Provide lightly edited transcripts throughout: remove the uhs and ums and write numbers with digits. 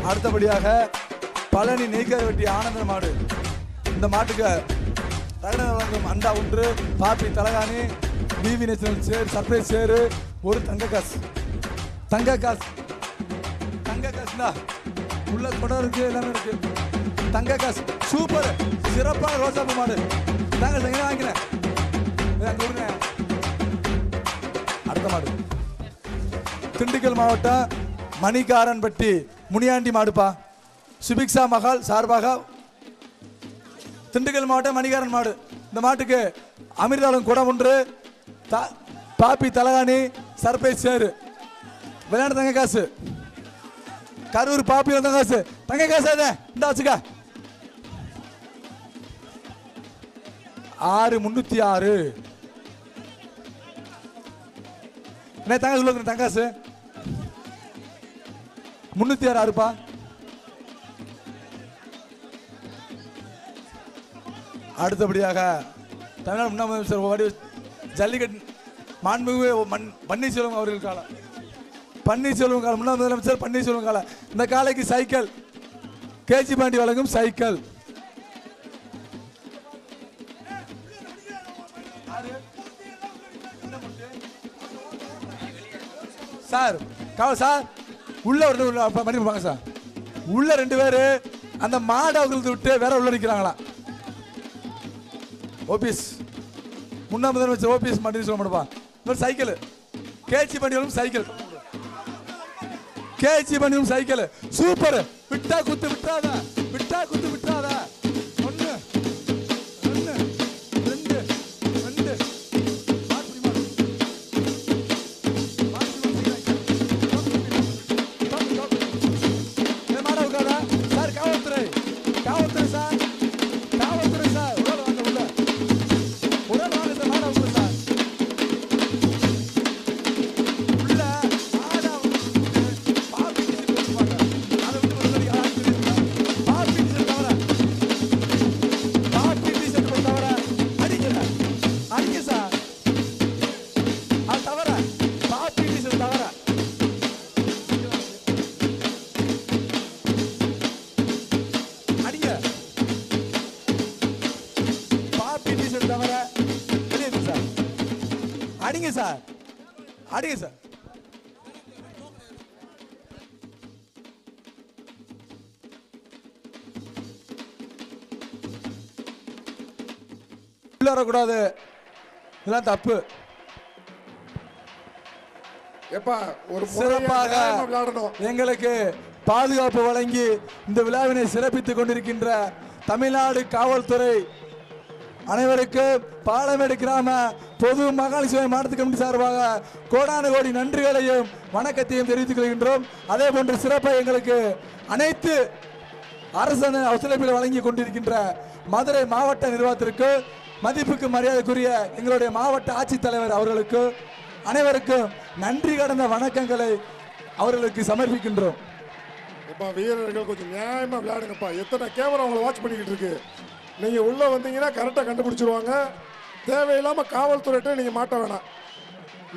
அடுத்தபடியாக பழனி நெய்க்கார வெட்டி ஆனந்த மாடு. இந்த மாட்டுக்கு வழங்கும் அண்டா ஒன்று, பாப்பி தலகாணி, பிவி நேஷனல் சேர், சர்ப்ரைஸ் சேரு, ஒரு தங்க காசு. தங்க காசு உள்ள தொடர் இருக்கு, எல்லாமே இருக்கு. தங்க காசு சூப்பர் சிறப்பான ரோசாப்பு மாடு. தாங்க வாங்கினேன். அடுத்த மாடு திண்டுக்கல் மாவட்டம் மணிக்காரன்பட்டி முனியாண்டி மாடுப்பா. சுபிக்ஷா மகால் சார்பாக திண்டுக்கல் மாவட்டம் மணிகாரன் மாடு. இந்த மாட்டுக்கு அமிர்தாலம் குடம் ஒன்று, பாப்பி தலகாணி, சர்ப்ரைஸ் சேரு, விளையாண்டு தங்க காசு. கரூர் பாப்பி தங்க காசு. தங்க காசு இந்த வச்சுக்க 6306. என்ன தங்க சொல்லுங்க தங்க காசு 306 அடுத்தபடியாக தமிழ்நாடு முன்னாள் முதலமைச்சர் ஜல்லிக்கட்டு மாண்புமிகு பன்னீர்செல்வம் அவர்கள் காலம். பன்னீர்செல்வம் காலம், முன்னாள் முதலமைச்சர் பன்னீர்செல்வம் காலம். இந்த காலைக்கு சைக்கிள் கேஜி பாண்டி வழங்கும் சைக்கிள். சார் சார் உள்ள வாங்க சார். உள்ள 2 பேரு அந்த மாடு அவங்களுக்கு விட்டு வேற உள்ள நிற்கிறாங்களா? ஓபிஎஸ் முன்னாள் முதலமைச்சர் ஓபிஎஸ் மட்டும் சொல்ல மாட்டப்பா. இன்னொரு சைக்கிள் கேஜி பண்ணியும் சைக்கிள், கேஜி பண்ணியும் சைக்கிள் சூப்பர். விட்டா குத்து விட்டாத, விட்டா குத்து விட்டாத. 1 2 2 2 சார் காவல்துறை காவல்துறை சார் காவல்துறை சார் அடிங்க சார், அடிங்க சார். வரக்கூடாது, இதெல்லாம் தப்பு. ஒரு சிறப்பாக எங்களுக்கு பாதுகாப்பு வழங்கி இந்த விழாவினை சிறப்பித்துக் கொண்டிருக்கின்ற தமிழ்நாடு காவல்துறை அனைவருக்கும் பாலமேடு கிராம பொது மகால் சேவை மாவட்ட கமிட்டி சார்பாக கோடான கோடி நன்றிகளையும் வணக்கத்தையும் தெரிவித்துக் கொள்கின்றோம். அதே போன்று சிறப்பாக எங்களுக்கு அனைத்து அரசு ஒத்துழைப்புகளை வழங்கி கொண்டிருக்கின்ற மதுரை மாவட்ட நிர்வாகத்திற்கு, மதிப்புக்கு மரியாதைக்குரிய எங்களுடைய மாவட்ட ஆட்சித்தலைவர் அவர்களுக்கு அனைவருக்கும் நன்றி கடந்த வணக்கங்களை அவர்களுக்கு சமர்ப்பிக்கின்றோம். வீரர்கள் கொஞ்சம் நியாயமா விளையாடுங்கப்பா. எத்தனை கேமரா உங்களை வாட்ச் பண்ணிக்கிட்டு இருக்கு. நீங்க உள்ள வந்தீங்கன்னா கரெக்டா கண்டுபிடிச்சிருவாங்க. தேவையில்லாம காவல்துறையிட்ட நீங்க மாட்ட வேணாம்.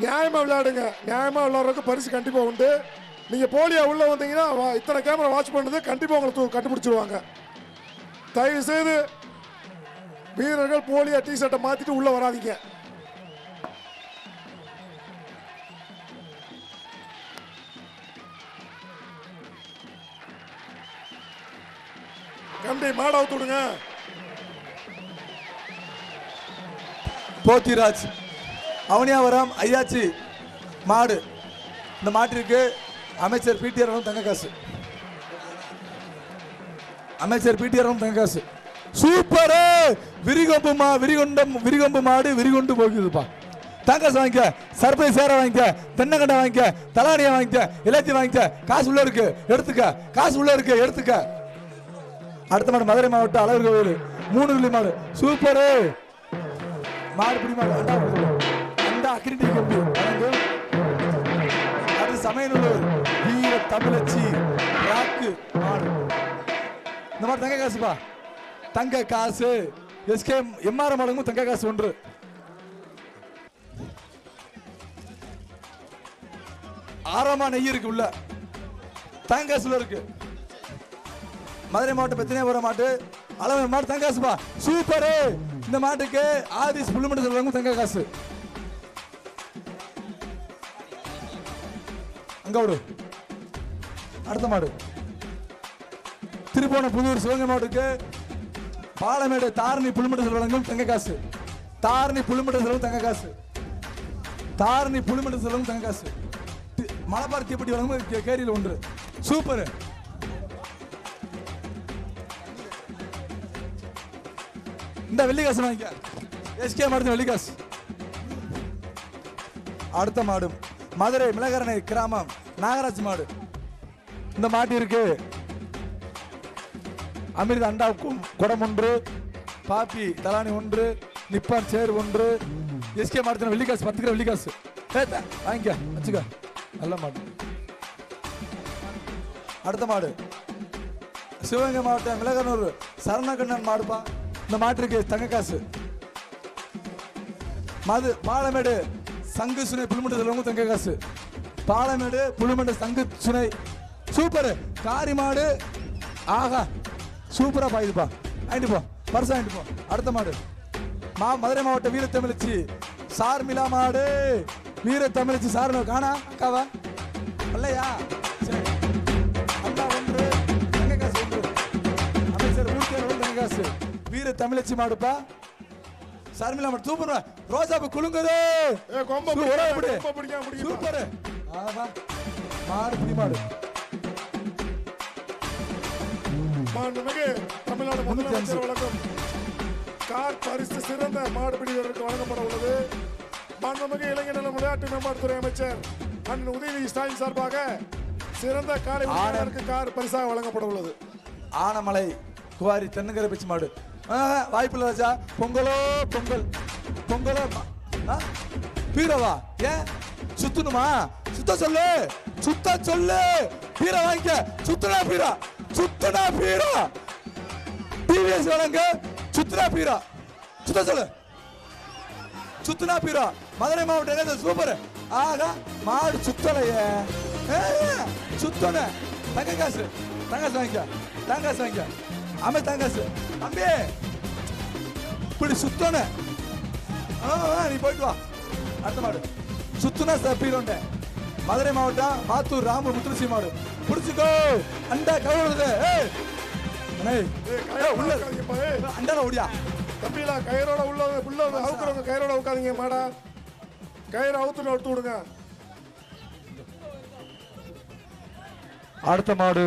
நியாயமா விளையாடுங்க. நியாயமா விளையாடுறதுக்கு பரிசு கண்டிப்பா உண்டு. நீங்க போலியா உள்ள வந்தீங்கன்னா இத்தனை கேமரா வாட்ச் பண்ணது கண்டிப்பா உங்களை கண்டுபிடிச்சிருவாங்க. தயவு செய்து வீரர்கள் போலியா டி-ஷர்ட்டை மாத்திட்டு உள்ள வராதீங்க. கண்டி மாட அவுத்து விடுங்க. போத்திராஜ் அவனியாவரம் ஐயாச்சி மாடு. இந்த மாட்டிற்கு அமைச்சர் பிடிஆர் தங்க காசு. அமைச்சர் பிடிஆர் தங்க காசு. சூப்பர். விரிகொம்பு மாடு விரிகொண்டு போகுதுப்பா. தங்காசு வாங்கிக்க, சர்ப்ரைஸ் சேர வாங்கிக்க, தென்னங்கண்டை வாங்கிக்க, தலானியா வாங்கிக்க, எல்லாத்தையும் வாங்கிக்க. காசு உள்ள இருக்கு எடுத்துக்க, காசு உள்ள இருக்கு எடுத்துக்க. அடுத்த மாடு மதுரை மாவட்டம் அழகர் கோவில் 3 கிலோ மாடு. சூப்பர் மாடு பிடி மாடு. அந்த அக்கிரிட்டி கம்பி அது சமயநல்லூர் வீர தமிழச்சி ராக்கு மாடு. இந்த மாதிரி தங்க காசுப்பா. தங்க காசு எஸ்கே எம்ஆர் மாடுங்க. தங்க காசு 1. ஆரமா நெய் இருக்கு உள்ள. தங்க காசு உள்ள இருக்கு. மதுரை மாவட்டம் பெத்தனையாபுரம் மாட்டு அளவு மாடு தங்க காசுப்பா. சூப்பர். இந்த மாட்டுக்கு ஆதிஸ் புல்லுமட்டு சொல்றவங்க தங்க காசு. அங்க விடு. அடுத்த மாடு திருப்போண புதூர் சிவகங்கை மாவட்டத்துக்கு பாலமேடு தாரணி புல்லுமட்டு சொல்றவங்க தங்க காசு. தாரணி புல்லுமட்டு சொல்றவங்க தங்க காசு. தாரணி புல்லுமட்டு சொல்றவங்க தங்க காசு. மலபார் தீப்பெட்டி வழங்கும் கேரியில் ஒன்று. சூப்பர். இந்த வெள்ளிக்காசு வாங்கிக்க. எஸ்கே மாடு வெள்ளிக்காசு. அடுத்த மாடு மதுரை மிளகரணை கிராமம் நாகராஜ் மாடு. இந்த மாட்டு இருக்கு அமிர்த அண்டா குடம் ஒன்று, பாப்பி தலானி ஒன்று, நிப்பான் சேர் ஒன்று. எஸ்கே மாடு வெள்ளிக்காசு 10 கிலோ வெள்ளிக்காசு. வாங்கிக்க வச்சுக்க. நல்ல மாடு. அடுத்த மாடு சிவகங்கை மாவட்டம் மிளகனூர் சரணகண்ணன் மாடுப்பா. இந்த மாட்டிற்கு தங்க காசு. மது பாலமேடு சங்கு சுனை புல்லுமட்டு செல்வங்க தங்க காசு. பாலமேடு புல்லுமட்டு சங்கு சுனை. சூப்பர். காரி மாடு. ஆஹா சூப்பரா பாயுதுப்பா. வாங்கிட்டு போ. பரிசா வாங்கிட்டு போ. அடுத்த மாடு மதுரை மாவட்டம் வீரத்தமிழச்சி சார்மிலா மாடு. வீரத்தமிழச்சி சார் காணா அக்காவா இல்லையா? சரி. அண்ணா ஒன்று தங்க காசு ஒன்று. அமைச்சர் ஊர்கேரவன் தங்க காசு. வீர தமிழச்சி மாடுப்பா. சார்மிலா மாடு சூப்பர். ரோசாப்பு குலுங்குது. சூப்பர். ஆஹா மாடு புடி மாடு. மாண்புமிகு தமிழ்நாடு முதலமைச்சர் வழங்கும் கார் பரிசு சிறந்த மாடுபிடி வீரருக்கு வழங்கப்பட உள்ளது. மாண்புமிகு இளைஞர் நல விளையாட்டு மேம்பாட்டுத்துறை அமைச்சர் அண்ணன் உதயநிதி ஸ்டாலின் சார்பாக சிறந்த காலை வீரருக்கு கார் பரிசாக வழங்கப்பட உள்ளது. ஆனமலை குவாரி தென்னங்கரை பிச்சு மாடு. வாய்ப்பில்லை ராஜா. பொங்கலோ பொங்கல். பொங்கலோ பீரவா. ஏன் சுத்தணுமா? சுத்த சொல்லு. சுத்த சொல்லு. பீரா வாங்கிக்க. சுத்தனா பீரா. சுத்தனா பீரா. டிவிஎஸ் வழங்க சுத்தனா பீரா. சுத்த சொல்லு. சுத்தனா பீரா. மதுரை மாவட்டம் சூப்பர். ஆகா மாடு சுத்தலையே. சுத்தன தங்க காசு. தங்காசு வாங்கிக்க. தங்காசு வாங்கிக்க. அமை தங்காசு தம்பி இப்படி சுத்தன. நீ போயிட்டு வா. அடுத்த மாடு சுத்துனா பீரோண்ட மதுரை மாவட்டம் மாத்தூர் ராமு முத்துரசி மாடு. புடிச்சுக்கோ. அண்டா கவுழுது. அண்டால ஓடியா தம்பிலா. கயிறோட உள்ள அவுக்குறவங்க கயிறோட உட்காதீங்க. மாடா கயிறு அவுத்து எடுத்து விடுங்க. அடுத்த மாடு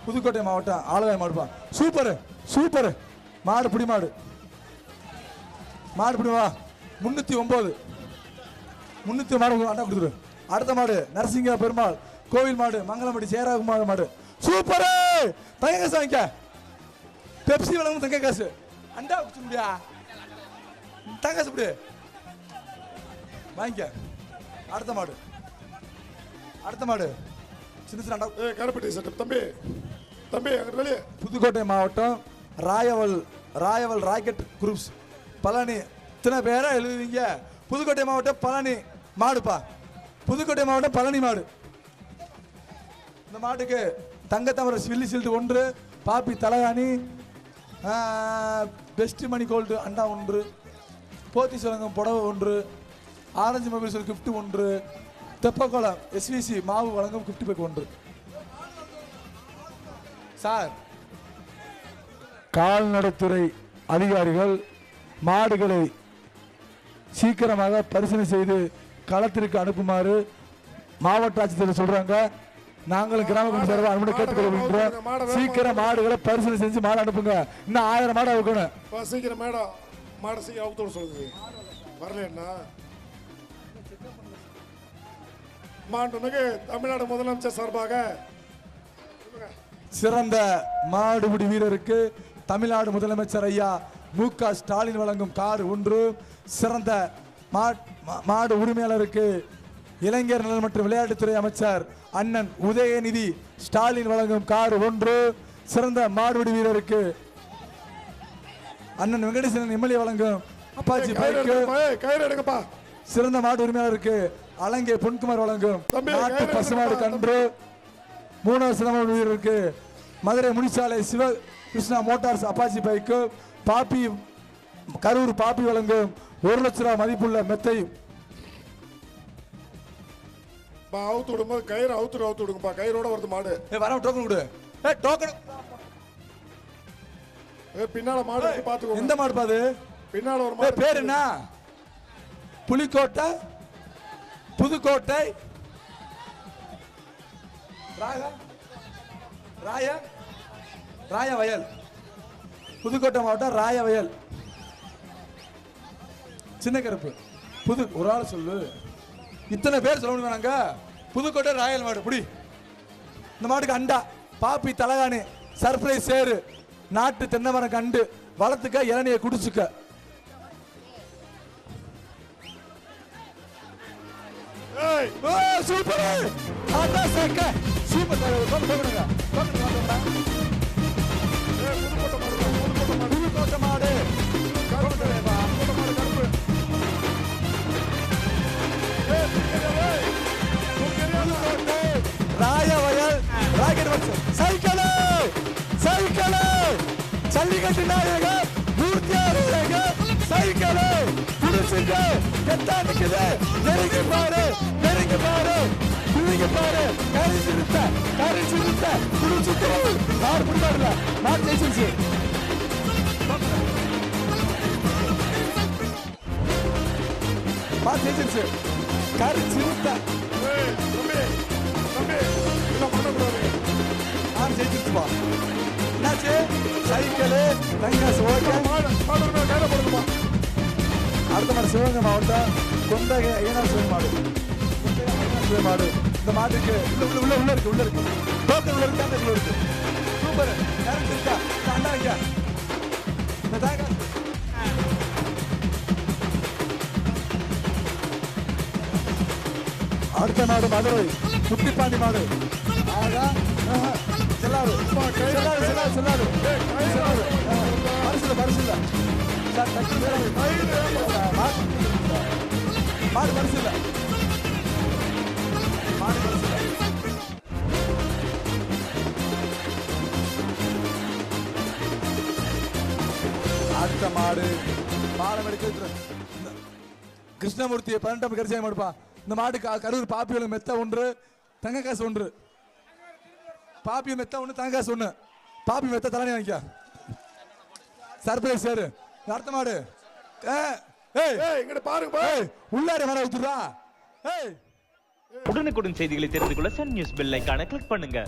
புதுக்கோட்டை மாவட்டம் ஆலவாய் மாடுப்பா. சூப்பர். சூப்பர். மாடு புடி மாடு. மாடு பிடிவா. 309 300 மாடு அண்டா கொடுத்துரு. அடுத்த மாடு நரசிங்க பெருமாள் கோவில் மாடு மங்களம்பட்டி சேராகுமார் மாடு. சூப்பர். தங்க காசு வாங்கிக்க. பெப்சி வழங்கும் தங்க காசு. அண்டா குடிச்சுடியா. தங்க காசு பிடி வாங்கிக்க. அடுத்த மாடு அடுத்த மாடு சின்ன சின்ன அண்டா. கருப்பட்டி சட்டம் தம்பி. தம்பி அங்கிட்டு வெளியே. புதுக்கோட்டை மாவட்டம் ராயவல் ராக்கெட் குரூப்ஸ் பழனி. இத்தனை பேரா எழுதுவீங்க. புதுக்கோட்டை மாவட்டம் பழனி மாடுப்பா. புதுக்கோட்டை மாவட்டம் பழனி மாடு. இந்த மாட்டுக்கு தங்கத்தமர வில்லி சில்டு ஒன்று, பாப்பி தலகாணி, பெஸ்ட் மணி கோல்டு அண்டா ஒன்று, போத்தி சுரங்கம் புடவை ஒன்று, ஆரஞ்சு மொபைல்ஸ் கிஃப்ட் ஒன்று, தெப்பக்குளம் எஸ்விசி மாவு வழங்கும் கிஃப்ட் பேக் ஒன்று. சார் கால்நடைத்துறை அதிகாரிகள் மாடுகளை சீக்கிரமாக பரிசீலனை செய்து களத்திற்கு அனுப்புமாறு மாவட்ட ஆட்சித்தலைவர் சொல்றாங்க. நாங்களும் கிராம கமிட்டி சார்பாக அனுமதி கேட்டுக்கொள்கின்றோம். சீக்கிரம் மாடுகளை பரிசீலனை செஞ்சு மாடு அனுப்புங்க. இன்னும் 1000 மாடு அவுக்கணும். சீக்கிரம் மேடம் மாடு சீக்கிரம் அவுத்தோட சொல்லுது. வரலன்னா மாண்புமிகு தமிழ்நாடு முதலமைச்சர் சார்பாக சிறந்த மாடுபிடி வீரருக்கு தமிழ்நாடு முதலமைச்சர் ஐயா மு.க. ஸ்டாலின் வழங்கும் கார் ஒன்று, சிறந்த மாடு உரிமையாளருக்கு இளைஞர் நலன் மற்றும் விளையாட்டுத்துறை அமைச்சர் அண்ணன் உதயநிதி ஸ்டாலின் வழங்கும் கார் ஒன்று, சிறந்த மாடுபிடி வீரருக்கு அண்ணன் வெங்கடேசன் எம்எல்ஏ வழங்கும் அப்பாச்சி பைக்கு, சிறந்த மாடு உரிமையாளருக்கு அலங்கே பொன்குமார் வழங்கும் நாட்டு பசுமாடு கன்று, 3வது சிறந்த வீரருக்கு Madurai Munichalai Sivakrishna motors Apache bike பாப்பி கரூர் பாப்பி வழங்கும் 1 லட்ச ரூபாய் மதிப்புள்ள மெத்தை. அவுத்து விடும்போது கயிறு அவுத்து விடுங்கப்பா. கயிறோட வருது மாடு. வர டோக்கன் கொடு. டோக்கன் பின்னால மாடு பாத்துக்கோ. எந்த மாடு பாது? பின்னால ஒரு மாடு. பேர் என்ன? புலிக்கோட்டை, புதுக்கோட்டை, ராயவயல், புதுக்கோட்டை மாவட்டம் ராயவயல். சின்ன கருப்பு புது ஒரு ஆள் சொல்லு. இத்தனை பேர் சொல்ல முடியுமாங்க? புதுக்கோட்டை ராயல் மாடு புடி. இந்த மாட்டுக்கு அண்டா பாப்பி தலகாணி சர்ப்ரைஸ் சேரு நாட்டு தென்னை மரம் கண்டு வளர்த்துக்க இளநியை குடிச்சுக்க. சூப்பர் சூப்பர் புதுக்கோட்டை மாடு Rayavayal rocket cycle cycle jallikattu நாயகர் மூர்த்தியாரு சைக்கிள் புடிச்சுங்க கெட்டா நிக்குது. நெருங்கி பாரு பிள்ளைங்க பாரு கரிசிருத்த புடிச்சுட்டு மாடு புடிப்பாருல மாடு ஜெயிச்சிருச்சு. மாடு ஜெயிச்சிருச்சு. கரிசிருத்த மாடு ஜெயிச்சிருச்சுப்பா. என்னாச்சு? சைக்கிள் தங்காசு ஓகே. அடுத்த மாடு சிவகங்கை மாவட்டம் கொண்டகை ஐயனார் மாடு. மாடு இந்த மாட்டுக்கு உள்ள இருக்கு டோக்கன் உள்ள இருக்கு. சூப்பர் இருக்கா அண்ணா இங்க அடுத்த மாடு மதுரை முத்திப்பாண்டி மாடு. செல்லாரு பரிசு மாடு பரிசு இல்லை. அடுத்த மாடு பாலம் எடுக்க கிருஷ்ணமூர்த்தியை 18 கரிசை மாடுப்பா. இந்த மாடு கரூர் பாப்பியில் மெத்த 1 தங்க காசு 1. பாப்பி மெத்த 1 தங்க காசு 1. பாப்பி மெத்த தலைனி வாங்கிக்க. Surprise sir. அடுத்த மாடு பாருங்க உள்ளார மாட ஊத்துறா. உடனுக்குடன் செய்திகளை தெரிந்து கொள்ள சன் நியூஸ் பெல் ஐகானை கிளிக் பண்ணுங்க.